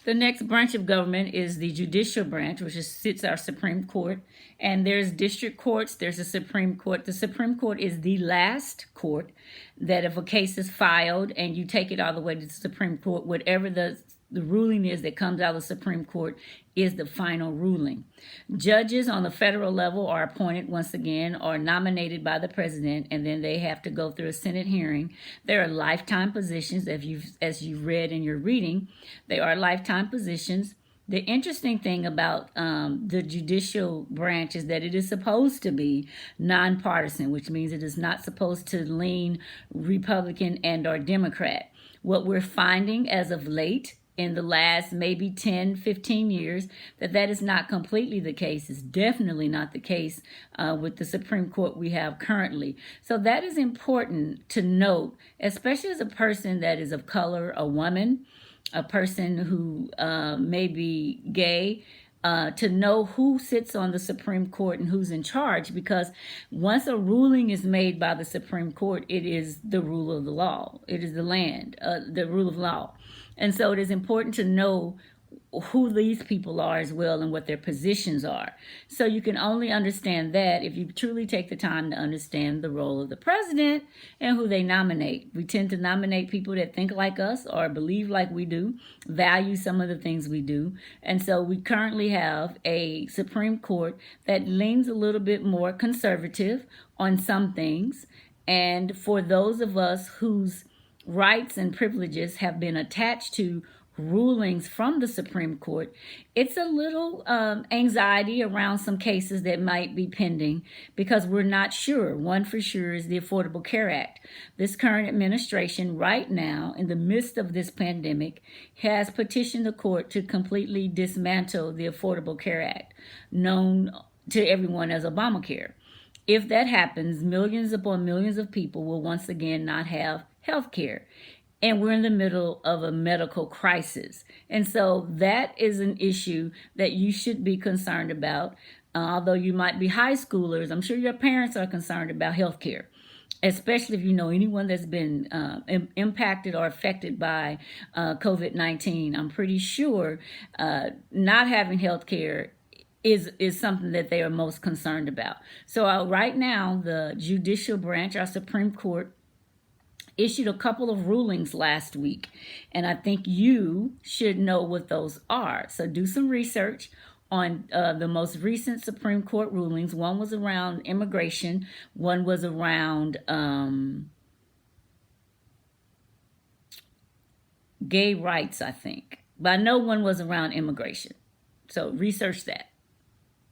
The next branch of government is the judicial branch, which sits our Supreme Court. And there's district courts, there's a Supreme Court. The Supreme Court is the last court that if a case is filed and you take it all the way to the Supreme Court, whatever the ruling is that comes out of the Supreme Court is the final ruling. Judges on the federal level are appointed once again, or nominated by the president, and then they have to go through a Senate hearing. There are lifetime positions, as you've read in your reading. They are lifetime positions. The interesting thing about the judicial branch is that it is supposed to be nonpartisan, which means it is not supposed to lean Republican and or Democrat. What we're finding as of late in the last maybe 10, 15 years, that is not completely the case. It's definitely not the case with the Supreme Court we have currently. So that is important to note, especially as a person that is of color, a woman, a person who may be gay, to know who sits on the Supreme Court and who's in charge, because once a ruling is made by the Supreme Court, it is the rule of the law. It is the rule of law. And so it is important to know who these people are as well and what their positions are. So you can only understand that if you truly take the time to understand the role of the president and who they nominate. We tend to nominate people that think like us or believe like we do, value some of the things we do. And so we currently have a Supreme Court that leans a little bit more conservative on some things. And for those of us whose rights and privileges have been attached to rulings from the Supreme Court, it's a little anxiety around some cases that might be pending because we're not sure. One for sure is the Affordable Care Act. This current administration right now, in the midst of this pandemic, has petitioned the court to completely dismantle the Affordable Care Act, known to everyone as Obamacare. If that happens, millions upon millions of people will once again not have health care. And we're in the middle of a medical crisis. And so that is an issue that you should be concerned about. Although you might be high schoolers, I'm sure your parents are concerned about health care, especially if you know anyone that's been impacted or affected by COVID-19. I'm pretty sure not having health care is something that they are most concerned about. So right now, the judicial branch, our Supreme Court, issued a couple of rulings last week, and I think you should know what those are. So do some research on the most recent Supreme Court rulings. One was around immigration, one was around gay rights, I think. But I know one was around immigration. So research that.